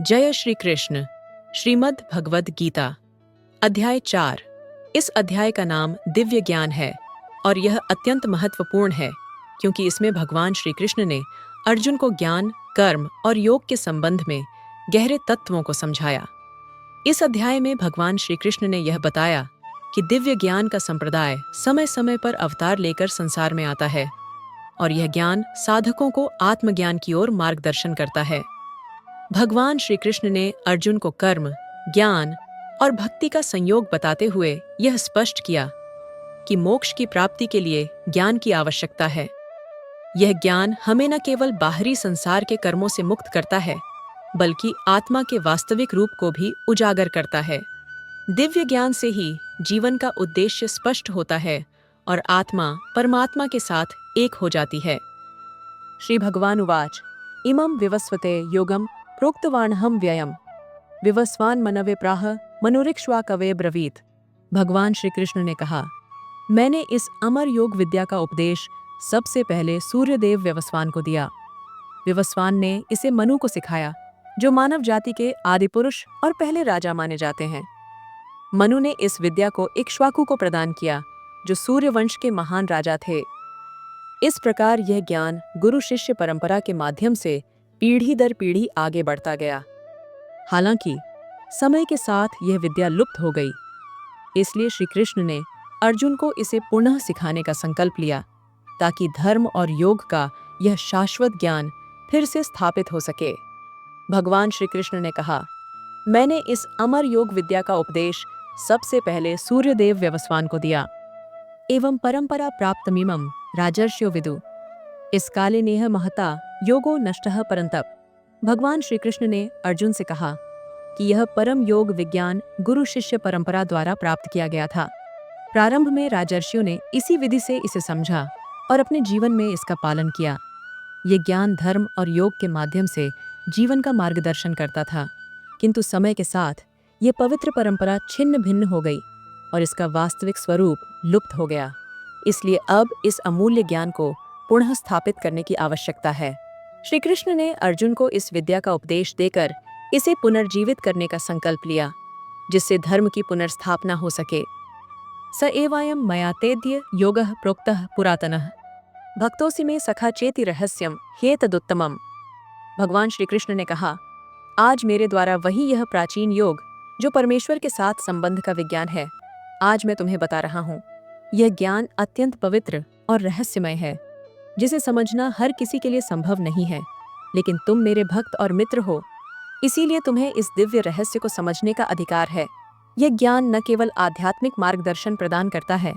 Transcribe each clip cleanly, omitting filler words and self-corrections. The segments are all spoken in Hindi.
जय श्री कृष्ण। श्रीमद् भगवद गीता अध्याय 4। इस अध्याय का नाम दिव्य ज्ञान है और यह अत्यंत महत्वपूर्ण है क्योंकि इसमें भगवान श्री कृष्ण ने अर्जुन को ज्ञान, कर्म और योग के संबंध में गहरे तत्वों को समझाया। इस अध्याय में भगवान श्री कृष्ण ने यह बताया कि दिव्य ज्ञान का संप्रदाय समय समय पर अवतार लेकर संसार में आता है और यह ज्ञान साधकों को आत्मज्ञान की ओर मार्गदर्शन करता है। भगवान श्री कृष्ण ने अर्जुन को कर्म, ज्ञान और भक्ति का संयोग बताते हुए यह स्पष्ट किया कि मोक्ष की प्राप्ति के लिए ज्ञान की आवश्यकता है। यह ज्ञान हमें न केवल बाहरी संसार के कर्मों से मुक्त करता है, बल्कि आत्मा के वास्तविक रूप को भी उजागर करता है। दिव्य ज्ञान से ही जीवन का उद्देश्य स्पष्ट होता है और आत्मा परमात्मा के साथ एक हो जाती है। श्री भगवान उवाच इमं विवस्वते योगम प्रोक्तवानहं व्ययम् विवस्वान् मनवे प्राह मनुरिक्ष्वाकवे ब्रवीत। भगवान श्री कृष्ण ने कहा, मैंने इस अमर योग विद्या का उपदेश सबसे पहले सूर्यदेव विवस्वान को दिया। विवस्वान ने इसे मनु को सिखाया, जो मानव जाति के आदि पुरुष और पहले राजा माने जाते हैं। मनु ने इस विद्या को इक्ष्वाकु को प्रदान किया, जो सूर्यवंश के महान राजा थे। इस प्रकार यह ज्ञान गुरु शिष्य परंपरा के माध्यम से पीढ़ी दर पीढ़ी आगे बढ़ता गया। हालांकि समय के साथ यह विद्या लुप्त हो गई, इसलिए श्री कृष्ण ने अर्जुन को इसे पुनः सिखाने का संकल्प लिया ताकि धर्म और योग का यह शाश्वत ज्ञान फिर से स्थापित हो सके। भगवान श्री कृष्ण ने कहा, मैंने इस अमर योग विद्या का उपदेश सबसे पहले सूर्यदेव व्यवस्वान को दिया। एवं परंपरा प्राप्तमिमं राजर्षयो विदु इस काले नेह महता योगो नष्टः परंतप। भगवान श्री कृष्ण ने अर्जुन से कहा कि यह परम योग विज्ञान गुरु शिष्य परंपरा द्वारा प्राप्त किया गया था। प्रारंभ में राजर्षियों ने इसी विधि से इसे समझा और अपने जीवन में इसका पालन किया। ये ज्ञान धर्म और योग के माध्यम से जीवन का मार्गदर्शन करता था, किंतु समय के साथ ये पवित्र परंपरा छिन्न भिन्न हो गई और इसका वास्तविक स्वरूप लुप्त हो गया। इसलिए अब इस अमूल्य ज्ञान को पुनः स्थापित करने की आवश्यकता है। श्री कृष्ण ने अर्जुन को इस विद्या का उपदेश देकर इसे पुनर्जीवित करने का संकल्प लिया, जिससे धर्म की पुनर्स्थापना हो सके। स एवायं मया तेद्य योगः प्रोक्तः पुरातनः भक्तोसि में सखा चेति रहस्यम ह्येतदुत्तमम्। भगवान श्री कृष्ण ने कहा, आज मेरे द्वारा वही यह प्राचीन योग जो परमेश्वर के साथ संबंध का विज्ञान है, आज मैं तुम्हें बता रहा हूँ। यह ज्ञान अत्यंत पवित्र और रहस्यमय है, जिसे समझना हर किसी के लिए संभव नहीं है, लेकिन तुम मेरे भक्त और मित्र हो, इसीलिए तुम्हें इस दिव्य रहस्य को समझने का अधिकार है। यह ज्ञान न केवल आध्यात्मिक मार्गदर्शन प्रदान करता है,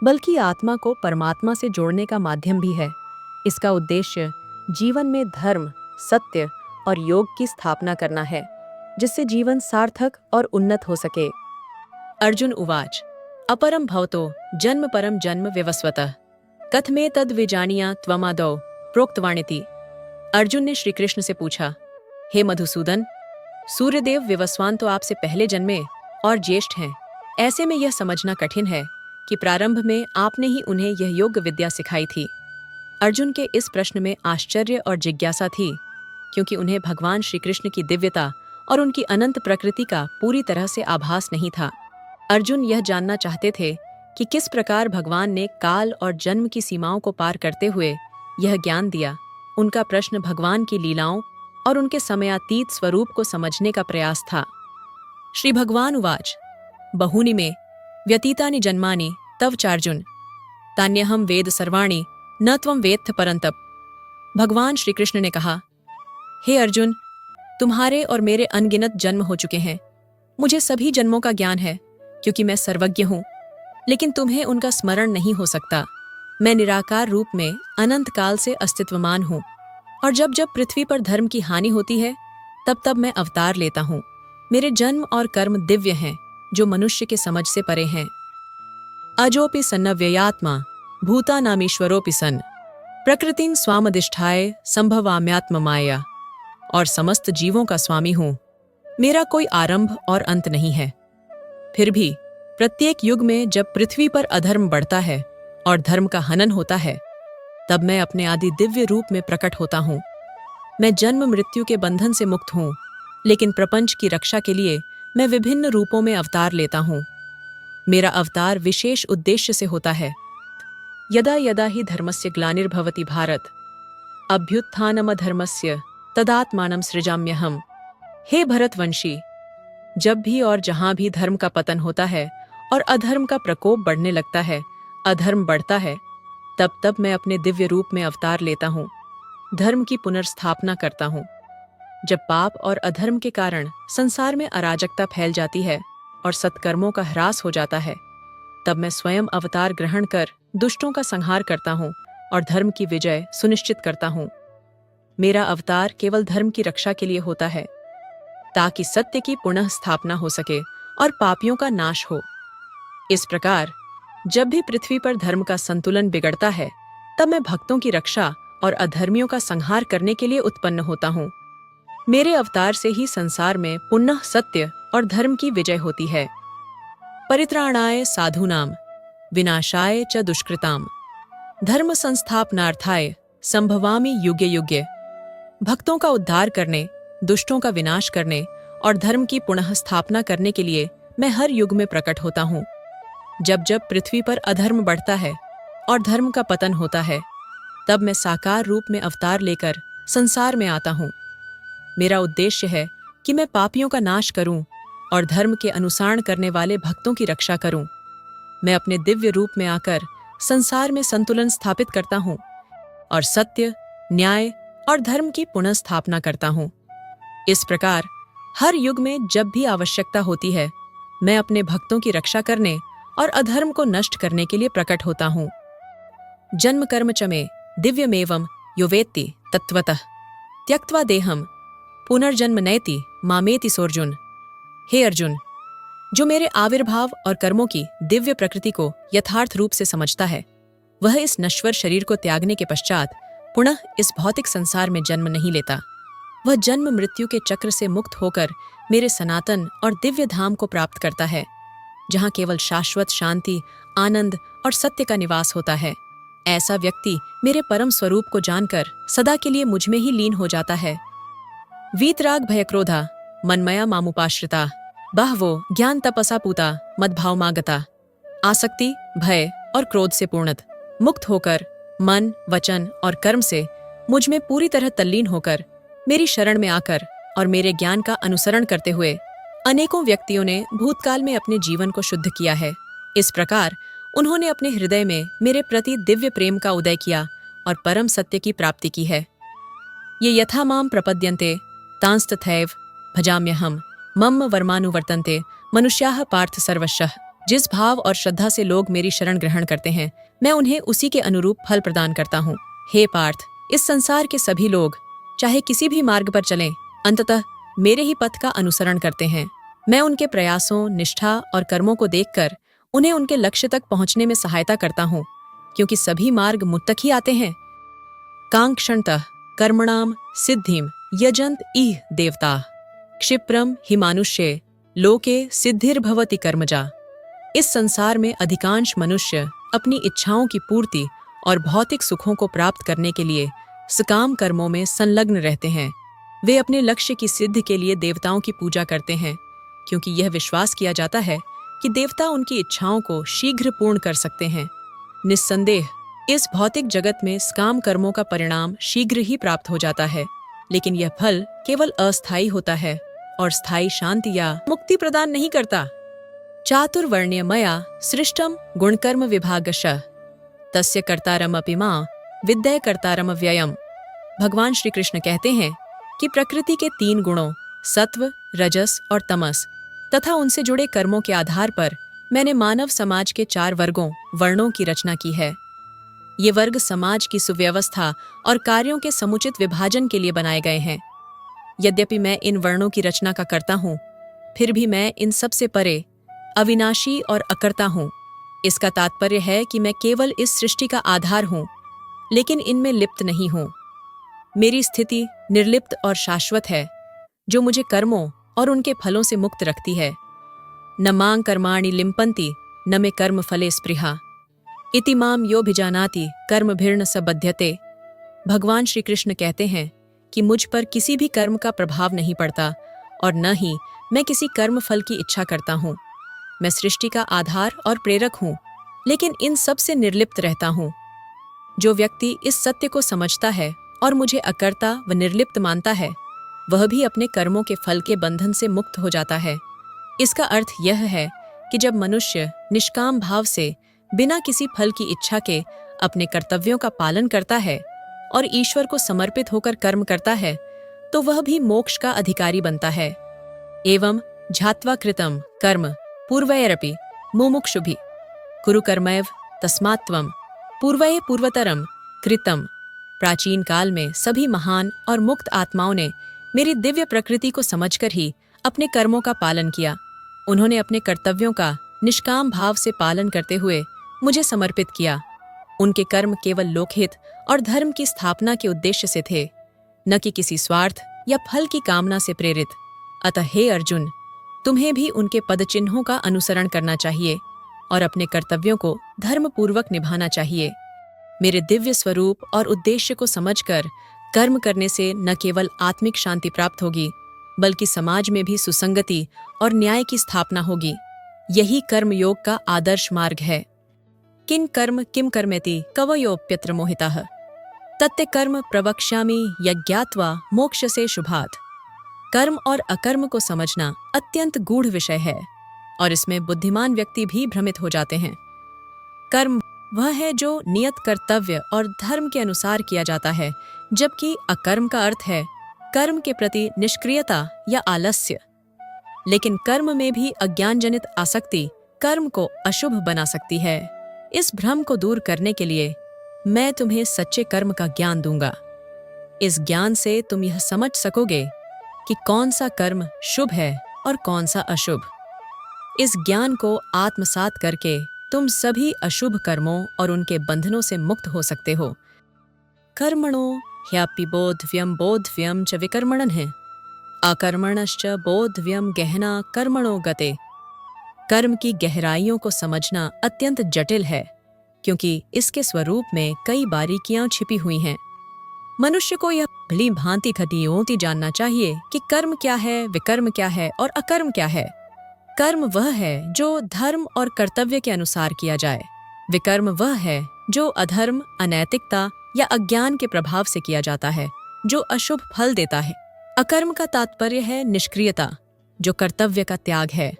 बल्कि आत्मा को परमात्मा से जोड़ने का माध्यम भी है। इसका उद्देश्य जीवन में धर्म, सत्य और योग की स्थापना करना है, जिससे जीवन सार्थक और उन्नत हो सके। अर्जुन उवाच अपरम भवतो जन्म परम जन्म विवस्वतः कथमे तद विजानिया त्वमादौ प्रोक्तवानिति। अर्जुन ने श्री कृष्ण से पूछा, हे मधुसूदन, सूर्यदेव विवस्वान तो आपसे पहले जन्मे और ज्येष्ठ हैं। ऐसे में यह समझना कठिन है कि प्रारंभ में आपने ही उन्हें यह योग विद्या सिखाई थी। अर्जुन के इस प्रश्न में आश्चर्य और जिज्ञासा थी, क्योंकि उन्हें भगवान श्री कृष्ण की दिव्यता और उनकी अनंत प्रकृति का पूरी तरह से आभास नहीं था। अर्जुन यह जानना चाहते थे कि किस प्रकार भगवान ने काल और जन्म की सीमाओं को पार करते हुए यह ज्ञान दिया। उनका प्रश्न भगवान की लीलाओं और उनके समयातीत स्वरूप को समझने का प्रयास था। श्री भगवान उवाच बहूनि मे व्यतीतानि जन्मानि तव चार्जुन तान्यहं वेद सर्वाणि न त्वं वेत्थ परंतप। भगवान श्री कृष्ण ने कहा, हे अर्जुन, तुम्हारे और मेरे अनगिनत जन्म हो चुके हैं। मुझे सभी जन्मों का ज्ञान है, क्योंकि मैं सर्वज्ञ हूँ, लेकिन तुम्हें उनका स्मरण नहीं हो सकता। मैं निराकार रूप में अनंत काल से अस्तित्वमान हूँ, और जब जब पृथ्वी पर धर्म की हानि होती है, तब तब मैं अवतार लेता हूँ। मेरे जन्म और कर्म दिव्य हैं, जो मनुष्य के समझ से परे हैं। अजोपि सन्नव्ययात्मा भूतानामीश्वरोपि सन् प्रकृतिं स्वामधिष्ठाय संभवाम्यात्म माया। और समस्त जीवों का स्वामी हूँ। मेरा कोई आरंभ और अंत नहीं है। फिर भी प्रत्येक युग में जब पृथ्वी पर अधर्म बढ़ता है और धर्म का हनन होता है, तब मैं अपने आदि दिव्य रूप में प्रकट होता हूँ। मैं जन्म मृत्यु के बंधन से मुक्त हूँ, लेकिन प्रपंच की रक्षा के लिए मैं विभिन्न रूपों में अवतार लेता हूँ। मेरा अवतार विशेष उद्देश्य से होता है। यदा यदा हि धर्मस्य ग्लानिर्भवति भारत अभ्युत्थानमधर्मस्य तदात्मानं सृजाम्यहम्। हे भरतवंशी, जब भी और जहां भी धर्म का पतन होता है और अधर्म का प्रकोप बढ़ने लगता है, अधर्म बढ़ता है, तब तब मैं अपने दिव्य रूप में अवतार लेता हूँ, धर्म की पुनर्स्थापना करता हूँ। जब पाप और अधर्म के कारण संसार में अराजकता फैल जाती है और सत्कर्मों का ह्रास हो जाता है, तब मैं स्वयं अवतार ग्रहण कर दुष्टों का संहार करता हूँ और धर्म की विजय सुनिश्चित करता हूँ। मेरा अवतार केवल धर्म की रक्षा के लिए होता है, ताकि सत्य की पुनः स्थापना हो सके और पापियों का नाश हो। इस प्रकार जब भी पृथ्वी पर धर्म का संतुलन बिगड़ता है, तब मैं भक्तों की रक्षा और अधर्मियों का संहार करने के लिए उत्पन्न होता हूँ। मेरे अवतार से ही संसार में पुनः सत्य और धर्म की विजय होती है। परित्राणाय साधूनाम विनाशाय च दुष्कृताम धर्म संस्थापनार्थाय संभवामि युगे युगे। भक्तों का उद्धार करने, दुष्टों का विनाश करने और धर्म की पुनः स्थापना करने के लिए मैं हर युग में प्रकट होता हूँ। जब जब पृथ्वी पर अधर्म बढ़ता है और धर्म का पतन होता है, तब मैं साकार रूप में अवतार लेकर संसार में आता हूँ। मेरा उद्देश्य है कि मैं पापियों का नाश करूं और धर्म के अनुसरण करने वाले भक्तों की रक्षा करूं। मैं अपने दिव्य रूप में आकर संसार में संतुलन स्थापित करता हूं और सत्य, न्याय और धर्म की पुनः स्थापना करता हूं। इस प्रकार हर युग में जब भी आवश्यकता होती है, मैं अपने भक्तों की रक्षा करने और अधर्म को नष्ट करने के लिए प्रकट होता हूँ। जन्म कर्म च मे दिव्यमेवं यो वेत्ति तत्वतः त्यक्त्वा देहम पुनर्जन्म नैति मामेति सोर्जुन। हे अर्जुन, जो मेरे आविर्भाव और कर्मों की दिव्य प्रकृति को यथार्थ रूप से समझता है, वह इस नश्वर शरीर को त्यागने के पश्चात पुनः इस भौतिक संसार में जन्म नहीं लेता। वह जन्म मृत्यु के चक्र से मुक्त होकर मेरे सनातन और दिव्य धाम को प्राप्त करता है, जहाँ केवल शाश्वत शांति, आनंद और सत्य का निवास होता है। ऐसा व्यक्ति मेरे परम स्वरूप को जानकर सदा के लिए मुझ में ही लीन हो जाता है। वीतराग भयक्रोधा मनमया मामुपाश्रिता बहवो ज्ञान तपसा पूता मद्भावमागता। आसक्ति, भय और क्रोध से पूर्णत मुक्त होकर मन, वचन और कर्म से मुझ में पूरी तरह तल्लीन होकर मेरी शरण में आकर और मेरे ज्ञान का अनुसरण करते हुए अनेकों व्यक्तियों ने भूतकाल में अपने जीवन को शुद्ध किया है। इस प्रकार उन्होंने अपने हृदय में मेरे प्रति दिव्य प्रेम का उदय किया और परम सत्य की प्राप्ति की है। ये यथा माम प्रपद्यन्ते तांस्तथैव भजाम्यहम् मम वर्मानुवर्तन्ते मनुष्याः पार्थ सर्वशः। जिस भाव और श्रद्धा से लोग मेरी शरण ग्रहण करते हैं, मैं उन्हें उसी के अनुरूप फल प्रदान करता हूँ। हे पार्थ, इस संसार के सभी लोग चाहे किसी भी मार्ग पर चलें, अंततः मेरे ही पथ का अनुसरण करते हैं। मैं उनके प्रयासों, निष्ठा और कर्मों को देखकर उन्हें उनके लक्ष्य तक पहुंचने में सहायता करता हूँ, क्योंकि सभी मार्ग मुझ तक ही आते हैं। कांक्षणतः कर्मणाम सिद्धिम यजन्त इह देवता क्षिप्रम हिमानुष्ये लोके सिद्धिर्भवति कर्मजा। इस संसार में अधिकांश मनुष्य अपनी इच्छाओं की पूर्ति और भौतिक सुखों को प्राप्त करने के लिए सकाम कर्मों में संलग्न रहते हैं। वे अपने लक्ष्य की सिद्धि के लिए देवताओं की पूजा करते हैं, क्योंकि यह विश्वास किया जाता है कि देवता उनकी इच्छाओं को शीघ्र पूर्ण कर सकते हैं। निस्संदेह इस भौतिक जगत में सकाम कर्मों का परिणाम शीघ्र ही प्राप्त हो जाता है, लेकिन यह फल केवल अस्थायी होता है और स्थायी शांति या मुक्ति प्रदान नहीं करता। चातुर्वर्ण्य मया सृष्टम गुणकर्म विभागशः तस्य कर्तारमपि मां विद्य कर्तारम व्ययम्। भगवान श्री कृष्ण कहते हैं कि प्रकृति के 3 गुणों सत्व, रजस और तमस तथा उनसे जुड़े कर्मों के आधार पर मैंने मानव समाज के 4 वर्गों, वर्णों की रचना की है। ये वर्ग समाज की सुव्यवस्था और कार्यों के समुचित विभाजन के लिए बनाए गए हैं। यद्यपि मैं इन वर्णों की रचना का करता हूँ, फिर भी मैं इन सब से परे, अविनाशी और अकर्ता हूँ। इसका तात्पर्य है कि मैं केवल इस सृष्टि का आधार हूँ, लेकिन इनमें लिप्त नहीं हूँ। मेरी स्थिति निर्लिप्त और शाश्वत है, जो मुझे कर्मों और उनके फलों से मुक्त रखती है। न मां कर्माणि लिम्पन्ति न मे कर्म फले स्पृहा इति माम यो भिजानाति कर्मभिर्न स बध्यते। भगवान श्री कृष्ण कहते हैं कि मुझ पर किसी भी कर्म का प्रभाव नहीं पड़ता और न ही मैं किसी कर्म फल की इच्छा करता हूँ। मैं सृष्टि का आधार और प्रेरक हूँ, लेकिन इन सब से निर्लिप्त रहता हूँ। जो व्यक्ति इस सत्य को समझता है और मुझे अकर्ता व निर्लिप्त मानता है, वह भी अपने कर्मों के फल के बंधन से मुक्त हो जाता है। इसका अर्थ यह है कि जब मनुष्य निष्काम भाव से बिना किसी फल की इच्छा के अपने कर्तव्यों का पालन करता है और ईश्वर को समर्पित होकर कर्म करता है, तो वह भी मोक्ष का अधिकारी बनता है। एवं झात्वा कृतम कर्म पूर्वैरपि मुमुक्षुभि कुरु कर्मैव तस्मात् त्वं पूर्वये पूर्वतरम कृतम। प्राचीन काल में सभी महान और मुक्त आत्माओं ने मेरी दिव्य प्रकृति को समझकर ही अपने कर्मों का पालन किया। उन्होंने अपने कर्तव्यों का निष्काम भाव से पालन करते हुए मुझे समर्पित किया। उनके कर्म केवल लोकहित और धर्म की स्थापना के उद्देश्य से थे, न कि किसी स्वार्थ या फल की कामना से प्रेरित। अतः हे अर्जुन, तुम्हें भी उनके पदचिन्हों का अनुसरण करना चाहिए और अपने कर्तव्यों को धर्मपूर्वक निभाना चाहिए। मेरे दिव्य स्वरूप और उद्देश्य को समझकर कर्म करने से न केवल आत्मिक शांति प्राप्त होगी, बल्कि समाज में भी सुसंगति और न्याय की स्थापना होगी। यही कर्मयोग का आदर्श मार्ग है। किं कर्म किम कर्मेति कवयोप्यत्र मोहितः तत्ते कर्म प्रवक्ष्यामि यज्ञात्वा मोक्ष से शुभात्। कर्म और अकर्म को समझना अत्यंत गूढ़ विषय है और इसमें बुद्धिमान व्यक्ति भी भ्रमित हो जाते हैं। कर्म वह है जो नियत कर्तव्य और धर्म के अनुसार किया जाता है, जबकि अकर्म का अर्थ है कर्म के प्रति निष्क्रियता या आलस्य। लेकिन कर्म में भी अज्ञानजनित आसक्ति कर्म को अशुभ बना सकती है। इस भ्रम को दूर करने के लिए मैं तुम्हें सच्चे कर्म का ज्ञान दूंगा। इस ज्ञान से तुम यह समझ सकोगे कि कौन सा कर्म शुभ है और कौन सा अशुभ। इस ज्ञान को आत्मसात करके तुम सभी अशुभ कर्मों और उनके बंधनों से मुक्त हो सकते हो। कर्मणो ह्यापि बोधव्यम बोधव्यम च विकर्मणन् है अकर्मणश्च बोधव्यम गहना कर्मणो गते। कर्म की गहराइयों को समझना अत्यंत जटिल है, क्योंकि इसके स्वरूप में कई बारीकियां छिपी हुई हैं। मनुष्य को यह भली भांति खतियोंति जानना चाहिए कि कर्म क्या है, विकर्म क्या है और अकर्म क्या है। कर्म वह है जो धर्म और कर्तव्य के अनुसार किया जाए। विकर्म वह है जो अधर्म, अनैतिकता या अज्ञान के प्रभाव से किया जाता है, जो अशुभ फल देता है। अकर्म का तात्पर्य है निष्क्रियता, जो कर्तव्य का त्याग है।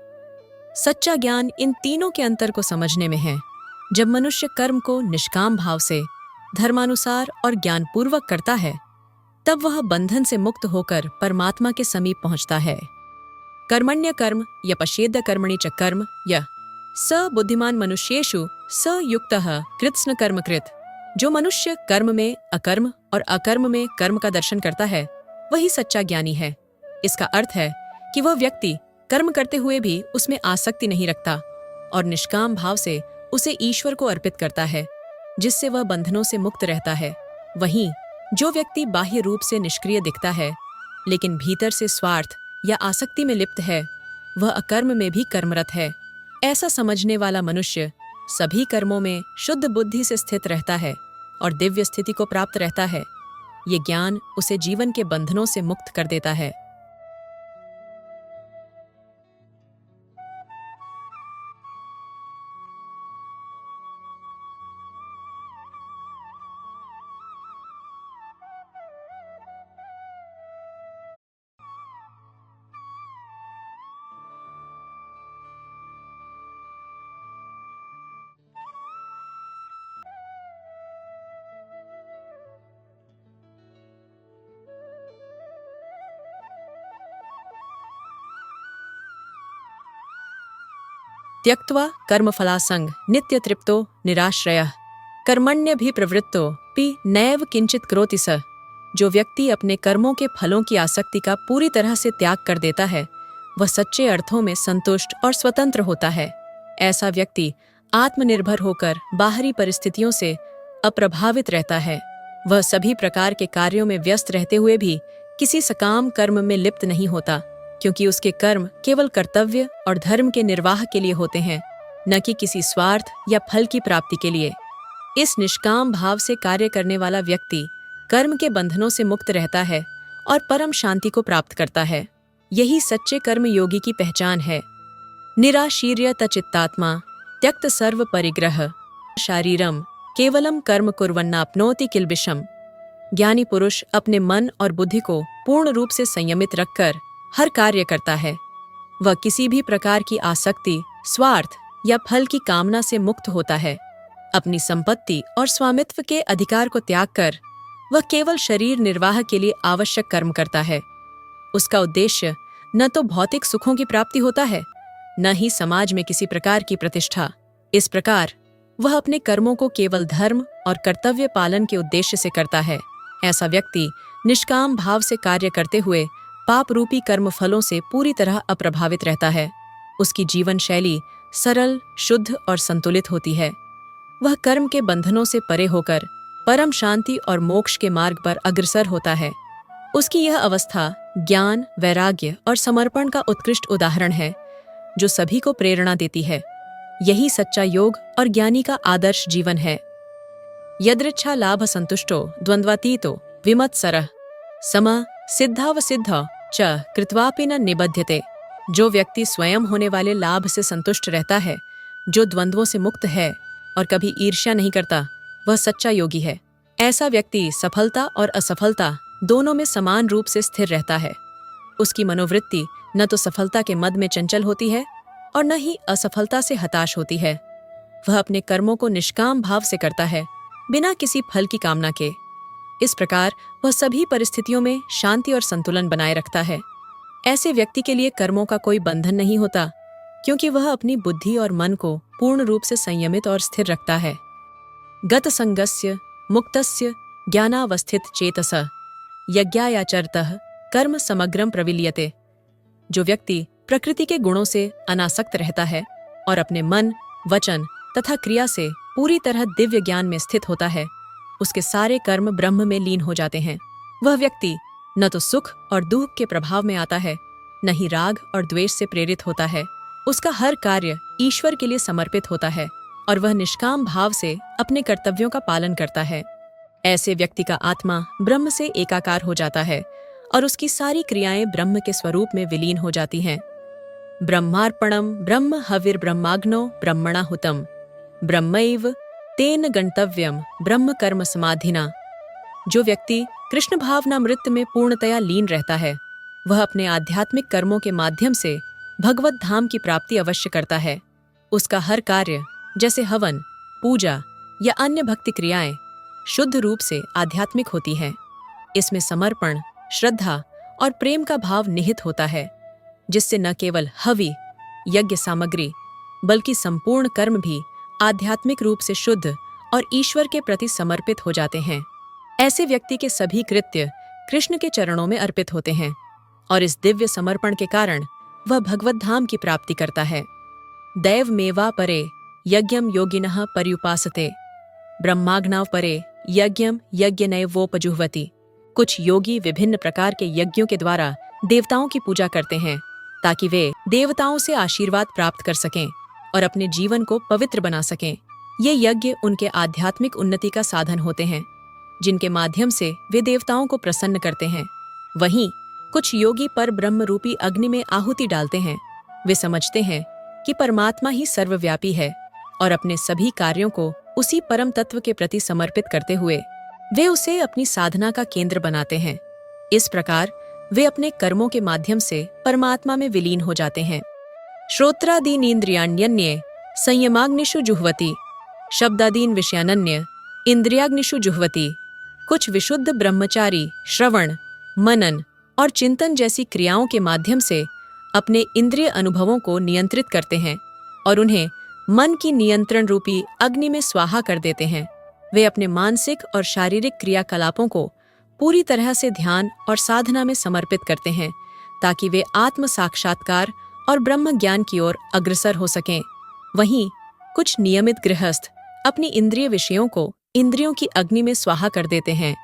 सच्चा ज्ञान इन तीनों के अंतर को समझने में है। जब मनुष्य कर्म को निष्काम भाव से धर्मानुसार और ज्ञानपूर्वक करता है, तब वह बंधन से मुक्त होकर परमात्मा के समीप पहुंचता है। कर्मण्य कर्म यपश्येद कर्मणि च कर्म यः स बुद्धिमान मनुष्येषु स युक्तः कृत्स्न कर्म कृत। जो मनुष्य कर्म में अकर्म और अकर्म में कर्म का दर्शन करता है, वही सच्चा ज्ञानी है। इसका अर्थ है कि वह व्यक्ति कर्म करते हुए भी उसमें आसक्ति नहीं रखता और निष्काम भाव से उसे ईश्वर को अर्पित करता है, जिससे वह बंधनों से मुक्त रहता है। वहीं जो व्यक्ति बाह्य रूप से निष्क्रिय दिखता है, लेकिन भीतर से स्वार्थ या आसक्ति में लिप्त है, वह अकर्म में भी कर्मरत है। ऐसा समझने वाला मनुष्य सभी कर्मों में शुद्ध बुद्धि से स्थित रहता है और दिव्य स्थिति को प्राप्त रहता है। ये ज्ञान उसे जीवन के बंधनों से मुक्त कर देता है। त्यक्त्वा कर्मफलासंग नित्य तृप्तो निराश्रयः कर्मण्यभिप्रवृत्तो पि नैव किंचित करोति स। जो व्यक्ति अपने कर्मों के फलों की आसक्ति का पूरी तरह से त्याग कर देता है, वह सच्चे अर्थों में संतुष्ट और स्वतंत्र होता है। ऐसा व्यक्ति आत्मनिर्भर होकर बाहरी परिस्थितियों से अप्रभावित रहता है। वह सभी प्रकार के कार्यों में व्यस्त रहते हुए भी किसी सकाम कर्म में लिप्त नहीं होता, क्योंकि उसके कर्म केवल कर्तव्य और धर्म के निर्वाह के लिए होते हैं, न कि किसी स्वार्थ या फल की प्राप्ति के लिए। इस निष्काम भाव से कार्य करने वाला व्यक्ति कर्म के बंधनों से मुक्त रहता है और परम शांति को प्राप्त करता है। यही सच्चे कर्म योगी की पहचान है। निराशीर्य तचित्तात्मा त्यक्त सर्व परिग्रह शारीरम केवलम कर्म कुर्वन्नाप्नोति किल्बिषम। ज्ञानी पुरुष अपने मन और बुद्धि को पूर्ण रूप से संयमित रखकर हर कार्य करता है। वह किसी भी प्रकार की आसक्ति, स्वार्थ या फल की कामना से मुक्त होता है। अपनी संपत्ति और स्वामित्व के अधिकार को त्याग कर वह केवल शरीर निर्वाह के लिए आवश्यक कर्म करता है। उसका उद्देश्य न तो भौतिक सुखों की प्राप्ति होता है, न ही समाज में किसी प्रकार की प्रतिष्ठा। इस प्रकार वह अपने कर्मों को केवल धर्म और कर्तव्य पालन के उद्देश्य से करता है। ऐसा व्यक्ति निष्काम भाव से कार्य करते हुए पाप रूपी कर्म फलों से पूरी तरह अप्रभावित रहता है। उसकी जीवन शैली सरल, शुद्ध और संतुलित होती है। वह कर्म के बंधनों से परे होकर परम शांति और मोक्ष के मार्ग पर अग्रसर होता है। उसकी यह अवस्था ज्ञान, वैराग्य और समर्पण का उत्कृष्ट उदाहरण है, जो सभी को प्रेरणा देती है। यही सच्चा योग और ज्ञानी का आदर्श जीवन है। यदृच्छा लाभ संतुष्टो द्वंद्वातीतो विमत्सरः सम सिद्धावसिद्ध च कृत्वापि न निबध्यते। जो व्यक्ति स्वयं होने वाले लाभ से संतुष्ट रहता है, जो द्वंद्वों से मुक्त है और कभी ईर्ष्या नहीं करता, वह सच्चा योगी है। ऐसा व्यक्ति सफलता और असफलता दोनों में समान रूप से स्थिर रहता है। उसकी मनोवृत्ति न तो सफलता के मद में चंचल होती है और न ही असफलता से हताश होती है। वह अपने कर्मों को निष्काम भाव से करता है, बिना किसी फल की कामना के। इस प्रकार वह सभी परिस्थितियों में शांति और संतुलन बनाए रखता है। ऐसे व्यक्ति के लिए कर्मों का कोई बंधन नहीं होता, क्योंकि वह अपनी बुद्धि और मन को पूर्ण रूप से संयमित और स्थिर रखता है। गत संगस्य मुक्तस्य ज्ञानावस्थित चेतसः यज्ञायाचरतः कर्म समग्रम प्रविलीयते। जो व्यक्ति प्रकृति के गुणों से अनासक्त रहता है और अपने मन, वचन तथा क्रिया से पूरी तरह दिव्य ज्ञान में स्थित होता है, उसके सारे कर्म ब्रह्म में लीन हो जाते हैं। वह व्यक्ति न तो सुख और दुख के प्रभाव में आता है, न ही राग और द्वेष से प्रेरित होता है। उसका हर कार्य ईश्वर के लिए समर्पित होता है और वह निष्काम भाव से अपने कर्तव्यों का पालन करता है। ऐसे व्यक्ति का आत्मा ब्रह्म से एकाकार हो जाता है और उसकी सारी क्रियाएं ब्रह्म के स्वरूप में विलीन हो जाती हैं। ब्रह्मार्पणम ब्रह्म हविर्ब्रह्माग्नो ब्रह्मणा हुतम ब्रह्मैव तेन गंतव्यम ब्रह्म कर्म समाधिना। जो व्यक्ति कृष्ण भावनामृत में पूर्णतया लीन रहता है, वह अपने आध्यात्मिक कर्मों के माध्यम से भगवत धाम की प्राप्ति अवश्य करता है। उसका हर कार्य, जैसे हवन, पूजा या अन्य भक्ति क्रियाएं, शुद्ध रूप से आध्यात्मिक होती हैं। इसमें समर्पण, श्रद्धा और प्रेम का भाव निहित होता है, जिससे न केवल हवि, यज्ञ सामग्री, बल्कि संपूर्ण कर्म भी आध्यात्मिक रूप से शुद्ध और ईश्वर के प्रति समर्पित हो जाते हैं। ऐसे व्यक्ति के सभी कृत्य कृष्ण के चरणों में अर्पित होते हैं और इस दिव्य समर्पण के कारण वह भगवत धाम की प्राप्ति करता है। दैवमेवा परे यज्ञम योगिनः पर्युपासते ब्रह्माग्नाव परे यज्ञम यज्ञनैवोपजुह्वति। कुछ योगी विभिन्न प्रकार के यज्ञों के द्वारा देवताओं की पूजा करते हैं, ताकि वे देवताओं से आशीर्वाद प्राप्त कर सकें और अपने जीवन को पवित्र बना सकें। ये यज्ञ उनके आध्यात्मिक उन्नति का साधन होते हैं, जिनके माध्यम से वे देवताओं को प्रसन्न करते हैं। वहीं कुछ योगी पर ब्रह्म रूपी अग्नि में आहुति डालते हैं। वे समझते हैं कि परमात्मा ही सर्वव्यापी है और अपने सभी कार्यों को उसी परम तत्व के प्रति समर्पित करते हुए वे उसे अपनी साधना का केंद्र बनाते हैं। इस प्रकार वे अपने कर्मों के माध्यम से परमात्मा में विलीन हो जाते हैं। श्रोत्रादीन इंद्रियाण्यन्ये संयमाग्निषु जुह्वति शब्दादीन विषयानन्य इंद्रियाग्निषु जुह्वति। कुछ विशुद्ध ब्रह्मचारी श्रवण, मनन और चिंतन जैसी क्रियाओं के माध्यम से अपने इंद्रिय अनुभवों को नियंत्रित करते हैं और उन्हें मन की नियंत्रण रूपी अग्नि में स्वाहा कर देते हैं। वे अपने मानसिक और शारीरिक क्रियाकलापों को पूरी तरह से ध्यान और साधना में समर्पित करते हैं, ताकि वे आत्म साक्षात्कार और ब्रह्म ज्ञान की ओर अग्रसर हो सकें। वहीं कुछ नियमित गृहस्थ अपनी इंद्रिय विषयों को इंद्रियों की अग्नि में स्वाहा कर देते हैं।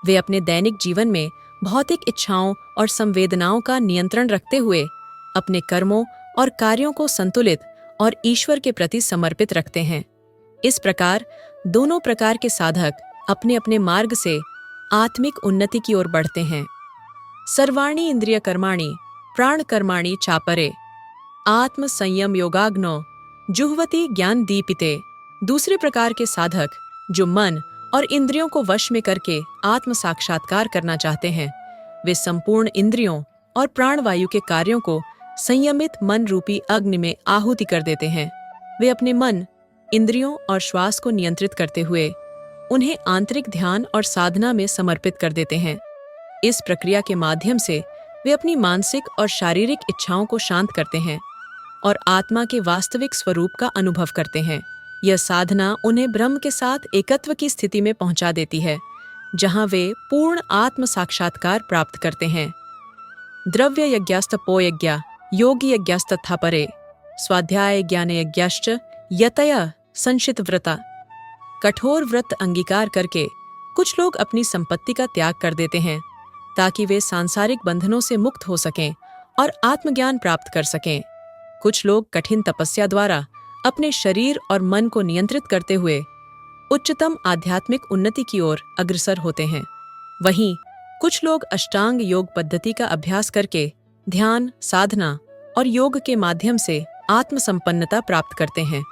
वे अपने दैनिक जीवन में भौतिक इच्छाओं और संवेदनाओं का नियंत्रण रखते हुए अपने कर्मों और कार्यों को संतुलित और ईश्वर के प्रति समर्पित रखते हैं। इस प्रकार दोनों प्रकार के साधक अपने अपने मार्ग से आत्मिक उन्नति की ओर बढ़ते हैं। सर्वाणि इंद्रिय कर्माणि प्राण कर्माणि चापरे आत्म संयम योगाग्नो जुह्वति ज्ञान दीपिते। दूसरे प्रकार के साधक जो मन और इंद्रियों को वश में करके आत्म साक्षात्कार करना चाहते हैं, वे संपूर्ण इंद्रियों और प्राणवायु के कार्यों को संयमित मन रूपी अग्नि में आहुति कर देते हैं। वे अपने मन, इंद्रियों और श्वास को नियंत्रित करते हुए उन्हें आंतरिक ध्यान और साधना में समर्पित कर देते हैं। इस प्रक्रिया के माध्यम से वे अपनी मानसिक और शारीरिक इच्छाओं को शांत करते हैं और आत्मा के वास्तविक स्वरूप का अनुभव करते हैं। यह साधना उन्हें ब्रह्म के साथ एकत्व की स्थिति में पहुंचा देती है, जहां वे पूर्ण आत्म साक्षात्कार प्राप्त करते हैं। द्रव्य यज्ञास्तपो यज्ञ योगी यज्ञास्तथा परे स्वाध्याय ज्ञान यज्ञाश्च यतय संशित व्रता। कठोर व्रत अंगीकार करके कुछ लोग अपनी संपत्ति का त्याग कर देते हैं ताकि वे सांसारिक बंधनों से मुक्त हो सकें और आत्मज्ञान प्राप्त कर सकें। कुछ लोग कठिन तपस्या द्वारा अपने शरीर और मन को नियंत्रित करते हुए उच्चतम आध्यात्मिक उन्नति की ओर अग्रसर होते हैं। वहीं कुछ लोग अष्टांग योग पद्धति का अभ्यास करके ध्यान, साधना और योग के माध्यम से आत्मसंपन्नता प्राप्त करते हैं।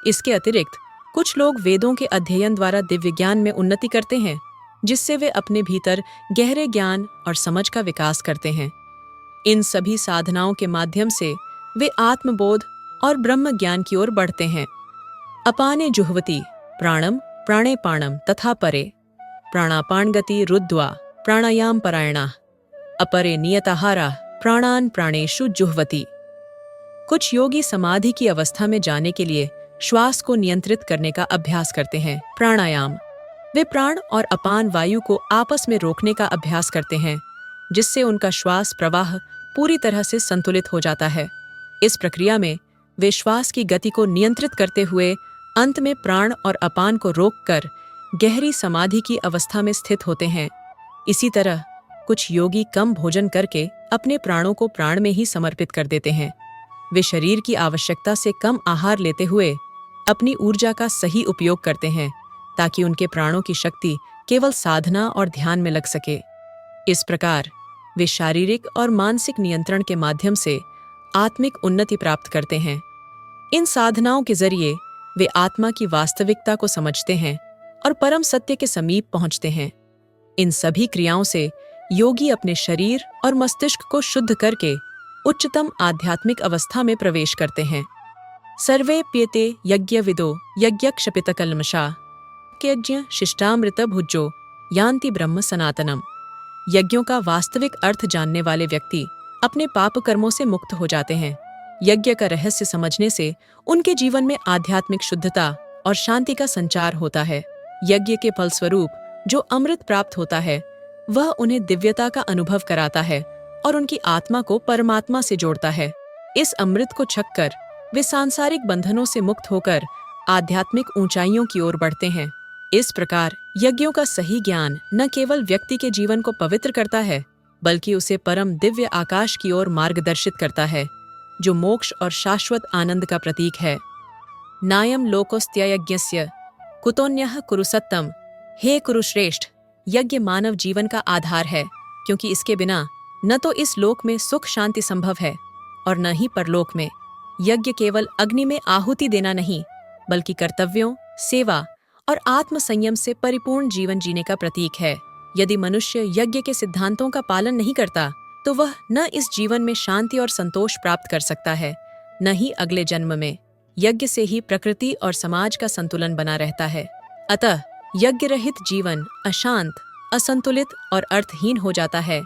इसके अतिरिक्त कुछ लोग वेदों के अध्ययन द्वारा दिव्य ज्ञान में उन्नति करते हैं, जिससे वे अपने भीतर गहरे ज्ञान और समझ का विकास करते हैं। इन सभी साधनाओं के माध्यम से वे आत्मबोध और ब्रह्म ज्ञान की ओर बढ़ते हैं। अपाने जुह्वति प्राणम प्राणे पाणम तथा परे प्राणापान गति रुद्ध्वा प्राणायाम परायणा अपरे नियताहारा प्राणान प्राणेषु जुह्वति। कुछ योगी समाधि की अवस्था में जाने के लिए श्वास को नियंत्रित करने का अभ्यास करते हैं। प्राणायाम, वे प्राण और अपान वायु को आपस में रोकने का अभ्यास करते हैं, जिससे उनका श्वास प्रवाह पूरी तरह से संतुलित हो जाता है। इस प्रक्रिया में वे श्वास की गति को नियंत्रित करते हुए अंत में प्राण और अपान को रोककर गहरी समाधि की अवस्था में स्थित होते हैं। इसी तरह कुछ योगी कम भोजन करके अपने प्राणों को प्राण में ही समर्पित कर देते हैं। वे शरीर की आवश्यकता से कम आहार लेते हुए अपनी ऊर्जा का सही उपयोग करते हैं, ताकि उनके प्राणों की शक्ति केवल साधना और ध्यान में लग सके। इस प्रकार वे शारीरिक और मानसिक नियंत्रण के माध्यम से आत्मिक उन्नति प्राप्त करते हैं। इन साधनाओं के जरिए वे आत्मा की वास्तविकता को समझते हैं और परम सत्य के समीप पहुंचते हैं। इन सभी क्रियाओं से योगी अपने शरीर और मस्तिष्क को शुद्ध करके उच्चतम आध्यात्मिक अवस्था में प्रवेश करते हैं। सर्वे प्येते यज्ञविदो यज्ञक्षपितकल्मषा यज्ञ शिष्टामृत भुज्जो यान्ति ब्रह्म सनातनम। यज्ञों का वास्तविक अर्थ जानने वाले व्यक्ति अपने पाप कर्मों से मुक्त हो जाते हैं। यज्ञ का रहस्य समझने से उनके जीवन में आध्यात्मिक शुद्धता और शांति का संचार होता है। यज्ञ के फलस्वरूप जो अमृत प्राप्त होता है, वह उन्हें दिव्यता का अनुभव कराता है और उनकी आत्मा को परमात्मा से जोड़ता है। इस अमृत को छककर वे सांसारिक बंधनों से मुक्त होकर आध्यात्मिक ऊंचाइयों की ओर बढ़ते हैं। इस प्रकार यज्ञों का सही ज्ञान न केवल व्यक्ति के जीवन को पवित्र करता है, बल्कि उसे परम दिव्य आकाश की ओर मार्गदर्शित करता है, जो मोक्ष और शाश्वत आनंद का प्रतीक है। नायम लोकोस्त्ययज्ञस्य कुतोन्यः कुरु सत्तम। हे कुरुश्रेष्ठ, यज्ञ मानव जीवन का आधार है, क्योंकि इसके बिना न तो इस लोक में सुख शांति संभव है और न ही परलोक में। यज्ञ केवल अग्नि में आहुति देना नहीं, बल्कि कर्तव्यों, सेवा और आत्म संयम से परिपूर्ण जीवन जीने का प्रतीक है। यदि मनुष्य यज्ञ के सिद्धांतों का पालन नहीं करता, तो वह न इस जीवन में शांति और संतोष प्राप्त कर सकता है, न ही अगले जन्म में। यज्ञ से ही प्रकृति और समाज का संतुलन बना रहता है। अतः यज्ञ रहित जीवन अशांत, असंतुलित और अर्थहीन हो जाता है।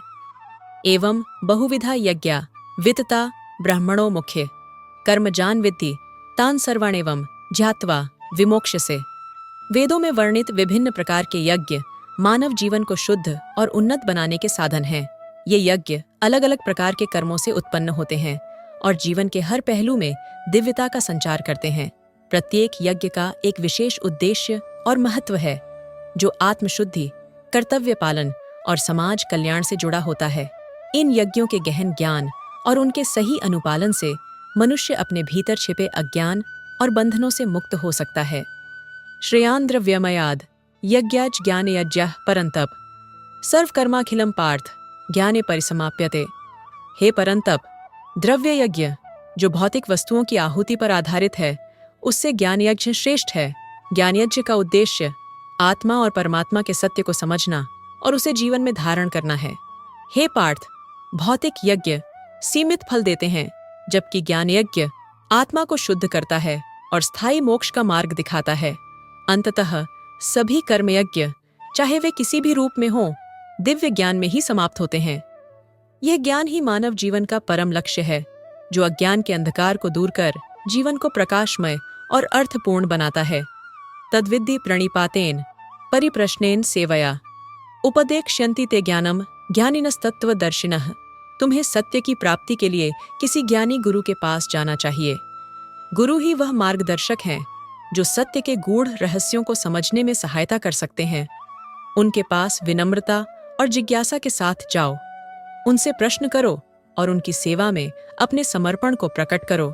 एवं बहुविधा यज्ञा वित्तता ब्राह्मणों मुख्य कर्मजान विद्धि तान सर्वाणेवं ज्ञात्वा विमोक्ष्यसे। वेदों में वर्णित विभिन्न प्रकार के यज्ञ मानव जीवन को शुद्ध और उन्नत बनाने के साधन हैं। ये यज्ञ अलग अलग प्रकार के कर्मों से उत्पन्न होते हैं और जीवन के हर पहलू में दिव्यता का संचार करते हैं। प्रत्येक यज्ञ का एक विशेष उद्देश्य और महत्व है, जो आत्मशुद्धि, कर्तव्य पालन और समाज कल्याण से जुड़ा होता है। इन यज्ञों के गहन ज्ञान और उनके सही अनुपालन से मनुष्य अपने भीतर छिपे अज्ञान और बंधनों से मुक्त हो सकता है। श्रेयांद्र व्यमयाद यज्ञाच ज्ञाने यज्ञः परंतप सर्वकर्माखिलं पार्थ ज्ञाने परिसमाप्यते। हे परंतप, द्रव्य यज्ञ जो भौतिक वस्तुओं की आहुति पर आधारित है, उससे ज्ञान यज्ञ श्रेष्ठ है। ज्ञान यज्ञ का उद्देश्य आत्मा और परमात्मा के सत्य को समझना और उसे जीवन में धारण करना है। हे पार्थ, भौतिक यज्ञ सीमित फल देते हैं, जबकि ज्ञान यज्ञ आत्मा को शुद्ध करता है और स्थायी मोक्ष का मार्ग दिखाता है। अंततः सभी कर्मयज्ञ, चाहे वे किसी भी रूप में हों, दिव्य ज्ञान में ही समाप्त होते हैं। यह ज्ञान ही मानव जीवन का परम लक्ष्य है, जो अज्ञान के अंधकार को दूर कर जीवन को प्रकाशमय और अर्थपूर्ण बनाता है। तद्विद्धि प्रणिपातेन परिप्रश्नेन सेवया उपदेक्ष्यन्ति ते ज्ञानम ज्ञानिनस्तत्त्वदर्शिनः। तुम्हें सत्य की प्राप्ति के लिए किसी ज्ञानी गुरु के पास जाना चाहिए। गुरु ही वह मार्गदर्शक हैं जो सत्य के गूढ़ रहस्यों को समझने में सहायता कर सकते हैं। उनके पास विनम्रता और जिज्ञासा के साथ जाओ, उनसे प्रश्न करो और उनकी सेवा में अपने समर्पण को प्रकट करो।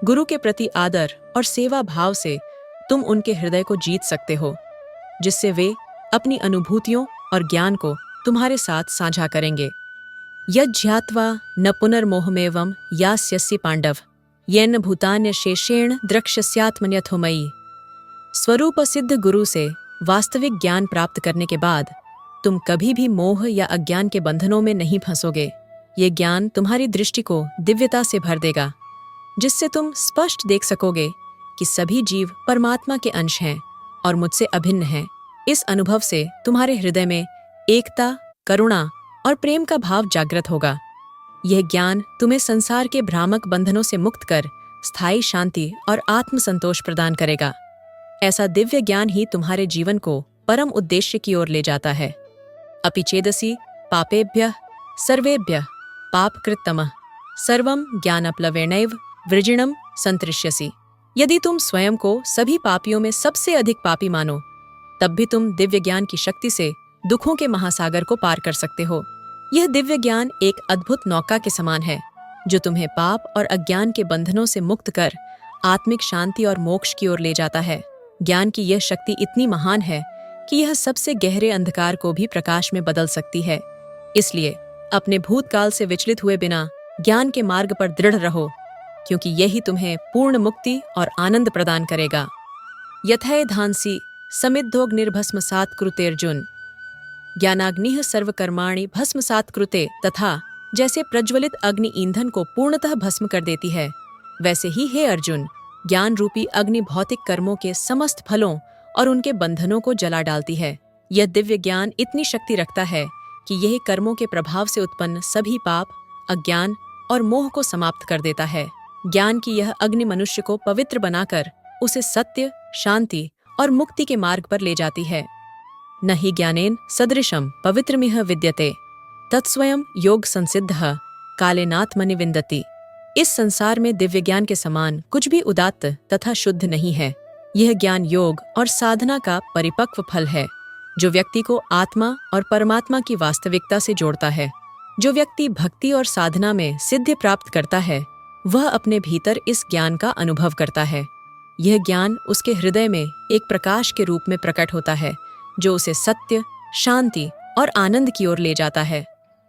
गुरु के प्रति आदर और सेवा भाव से तुम उनके हृदय को जीत सकते हो, जिससे वे अपनी अनुभूतियों और ज्ञान को तुम्हारे साथ साझा करेंगे। यज्ञात्वा न पुनर्मोहमेवं यास्यसि पांडव येन भूतान्य शेषेण द्रक्ष्यस्यात्मन्यथो मयि। स्वरूप सिद्ध गुरु से वास्तविक ज्ञान प्राप्त करने के बाद तुम कभी भी मोह या अज्ञान के बंधनों में नहीं फंसोगे। ये ज्ञान तुम्हारी दृष्टि को दिव्यता से भर देगा, जिससे तुम स्पष्ट देख सकोगे कि सभी जीव परमात्मा के अंश हैं और मुझसे अभिन्न हैं। इस अनुभव से तुम्हारे हृदय में एकता, करुणा और प्रेम का भाव जागृत होगा। यह ज्ञान तुम्हें संसार के भ्रामक बंधनों से मुक्त कर स्थायी शांति और आत्मसंतोष प्रदान करेगा। ऐसा दिव्य ज्ञान ही तुम्हारे जीवन को परम उद्देश्य की ओर ले जाता है। अपि चेदसि पापेभ्यः सर्वेभ्यः पापकृत्तमः सर्वं ज्ञानप्लवेनैव वृजिणं संतरिष्यसि। यदि तुम स्वयं को सभी पापियों में सबसे अधिक पापी मानो, तब भी तुम दिव्य ज्ञान की शक्ति से दुखों के महासागर को पार कर सकते हो। यह दिव्य ज्ञान एक अद्भुत नौका के समान है, जो तुम्हें पाप और अज्ञान के बंधनों से मुक्त कर आत्मिक शांति और मोक्ष की ओर ले जाता है। ज्ञान की यह शक्ति इतनी महान है कि यह सबसे गहरे अंधकार को भी प्रकाश में बदल सकती है। इसलिए अपने भूतकाल से विचलित हुए बिना ज्ञान के मार्ग पर दृढ़ रहो, क्योंकि यही तुम्हें पूर्ण मुक्ति और आनंद प्रदान करेगा। यथैधांसि समिद्धोऽग्निर्भस्मसात् कृते अर्जुन ज्ञानाग्निः सर्वकर्माणि भस्मसात् कृते। तथा जैसे प्रज्वलित अग्नि ईंधन को पूर्णतः भस्म कर देती है, वैसे ही हे अर्जुन, ज्ञान रूपी अग्नि भौतिक कर्मों के समस्त फलों और उनके बंधनों को जला डालती है। यह दिव्य ज्ञान इतनी शक्ति रखता है कि यह कर्मों के प्रभाव से उत्पन्न सभी पाप, अज्ञान और मोह को समाप्त कर देता है। ज्ञान की यह अग्नि मनुष्य को पवित्र बनाकर उसे सत्य, शांति और मुक्ति के मार्ग पर ले जाती है। न हि ज्ञानेन सदृशं पवित्रमिह विद्यते तत्स्वयं योग संसिद्धः कालेनात्मनि विन्दति। इस संसार में दिव्य ज्ञान के समान कुछ भी उदात्त तथा शुद्ध नहीं है। यह ज्ञान योग और साधना का परिपक्व फल है, जो व्यक्ति को आत्मा और परमात्मा की वास्तविकता से जोड़ता है। जो व्यक्ति भक्ति और साधना में सिद्धि प्राप्त करता है, वह अपने भीतर इस ज्ञान का अनुभव करता है। यह ज्ञान उसके हृदय में एक प्रकाश के रूप में प्रकट होता है, जो उसे सत्य, शांति और आनंद की ओर ले जाता है।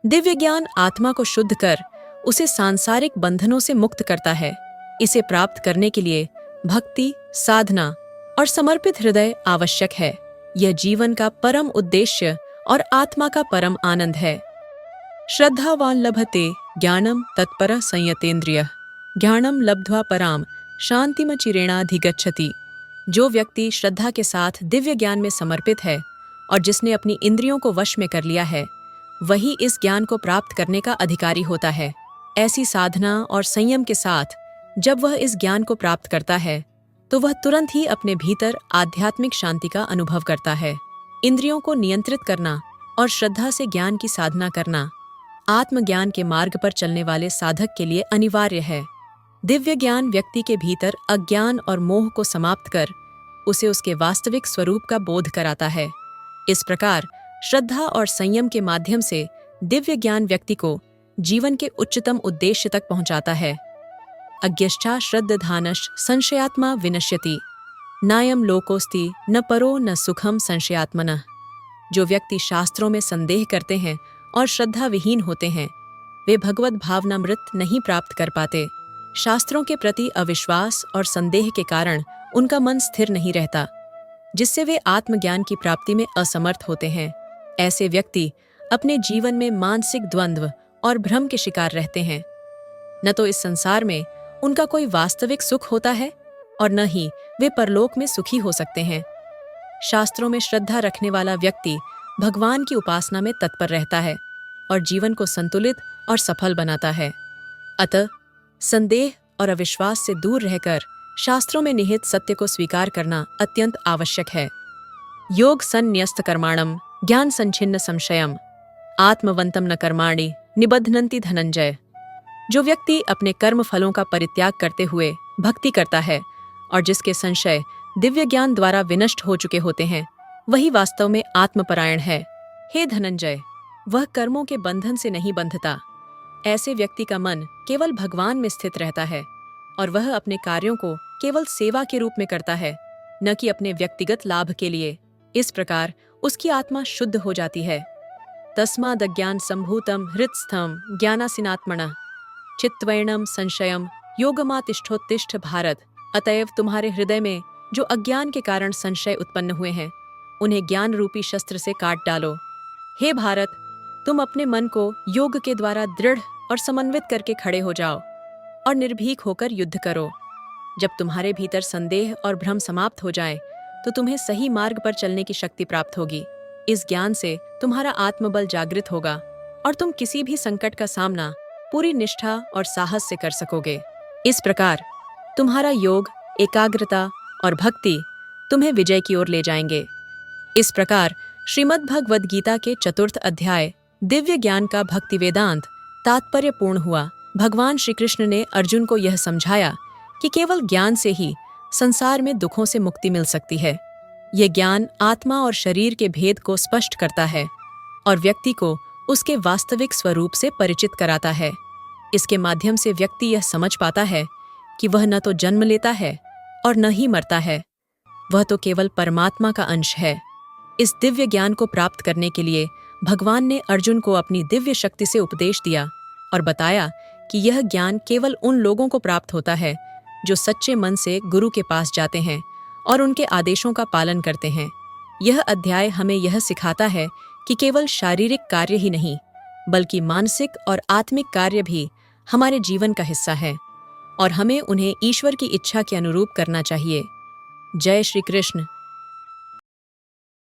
दिव्य ज्ञान आत्मा को शुद्ध कर उसे सांसारिक बंधनों से मुक्त करता है। इसे प्राप्त करने के लिए भक्ति, साधना और समर्पित हृदय आवश्यक है। यह जीवन का परम उद्देश्य और आत्मा का परम आनंद है। श्रद्धावान लभते ज्ञानम तत्पर संयतेन्द्रियः ज्ञानम लब्ध्वा पराम शांतिमचिरेणाधिगच्छति। जो व्यक्ति श्रद्धा के साथ दिव्य ज्ञान में समर्पित है और जिसने अपनी इंद्रियों को वश में कर लिया है, वही इस ज्ञान को प्राप्त करने का अधिकारी होता है। ऐसी साधना और संयम के साथ जब वह इस ज्ञान को प्राप्त करता है, तो वह तुरंत ही अपने भीतर आध्यात्मिक शांति का अनुभव करता है। इंद्रियों को नियंत्रित करना और श्रद्धा से ज्ञान की साधना करना आत्मज्ञान के मार्ग पर चलने वाले साधक के लिए अनिवार्य है। दिव्य ज्ञान व्यक्ति के भीतर अज्ञान और मोह को समाप्त कर उसे उसके वास्तविक स्वरूप का बोध कराता है। इस प्रकार श्रद्धा और संयम के माध्यम से दिव्य ज्ञान व्यक्ति को जीवन के उच्चतम उद्देश्य तक पहुंचाता है। अज्ञश्चा श्रद्धानश्च संशयात्मा विनश्यति नायम लोकोस्ति न परो न सुखम संशयात्मनः। जो व्यक्ति शास्त्रों में संदेह करते हैं और श्रद्धा विहीन होते हैं, वे भगवत भावनामृत नहीं प्राप्त कर पाते। शास्त्रों के प्रति अविश्वास और संदेह के कारण उनका मन स्थिर नहीं रहता, जिससे वे आत्मज्ञान की प्राप्ति में असमर्थ होते हैं। ऐसे व्यक्ति अपने जीवन में मानसिक द्वंद्व और भ्रम के शिकार रहते हैं। न तो इस संसार में उनका कोई वास्तविक सुख होता है और न ही वे परलोक में सुखी हो सकते हैं। शास्त्रों में श्रद्धा रखने वाला व्यक्ति भगवान की उपासना में तत्पर रहता है और जीवन को संतुलित और सफल बनाता है। अतः संदेह और अविश्वास से दूर रहकर शास्त्रों में निहित सत्य को स्वीकार करना अत्यंत आवश्यक है। योग संन्यस्त कर्माणम ज्ञान संच्छिन्न संशयम आत्मवंतम न कर्माणि निबध्नन्ति धनंजय। जो व्यक्ति अपने कर्म फलों का परित्याग करते हुए भक्ति करता है और जिसके संशय दिव्य ज्ञान द्वारा विनष्ट हो चुके होते हैं, वही वास्तव में आत्मपरायण है। हे धनंजय, वह कर्मों के बंधन से नहीं बंधता। ऐसे व्यक्ति का मन केवल भगवान में स्थित रहता है और वह अपने कार्यों को केवल सेवा के रूप में करता है, न कि अपने व्यक्तिगत लाभ के लिए। इस प्रकार उसकी आत्मा शुद्ध हो जाती है। तस्मादज्ञान संभूतम हृत्स्थम ज्ञानासिनात्मनः चित्त्वैणम संशयम योगमातिष्ठोत्तिष्ठ भारत। अतएव तुम्हारे हृदय में जो अज्ञान के कारण संशय उत्पन्न हुए हैं, उन्हें ज्ञान रूपी शस्त्र से काट डालो। हे भारत, तुम अपने मन को योग के द्वारा दृढ़ और समन्वित करके खड़े हो जाओ और निर्भीक होकर युद्ध करो। जब तुम्हारे भीतर संदेह और भ्रम समाप्त हो जाए तो तुम्हें सही मार्ग पर चलने की शक्ति प्राप्त होगी। इस ज्ञान से तुम्हारा आत्मबल जागृत होगा और तुम किसी भी संकट का सामना पूरी निष्ठा और साहस से कर सकोगे। इस प्रकार तुम्हारा योग, एकाग्रता और भक्ति तुम्हें विजय की ओर ले जाएंगे। इस प्रकार श्रीमद् भगवद गीता के 4th अध्याय दिव्य ज्ञान का भक्ति वेदांत तात्पर्य पूर्ण हुआ। भगवान श्री कृष्ण ने अर्जुन को यह समझाया कि केवल ज्ञान से ही संसार में दुखों से मुक्ति मिल सकती है। यह ज्ञान आत्मा और शरीर के भेद को स्पष्ट करता है और व्यक्ति को उसके वास्तविक स्वरूप से परिचित कराता है। इसके माध्यम से व्यक्ति यह समझ पाता है कि वह न तो जन्म लेता है और न ही मरता है, वह तो केवल परमात्मा का अंश है। इस दिव्य ज्ञान को प्राप्त करने के लिए भगवान ने अर्जुन को अपनी दिव्य शक्ति से उपदेश दिया और बताया कि यह ज्ञान केवल उन लोगों को प्राप्त होता है जो सच्चे मन से गुरु के पास जाते हैं और उनके आदेशों का पालन करते हैं। यह अध्याय हमें यह सिखाता है कि केवल शारीरिक कार्य ही नहीं, बल्कि मानसिक और आत्मिक कार्य भी हमारे जीवन का हिस्सा है और हमें उन्हें ईश्वर की इच्छा के अनुरूप करना चाहिए। जय श्री कृष्ण।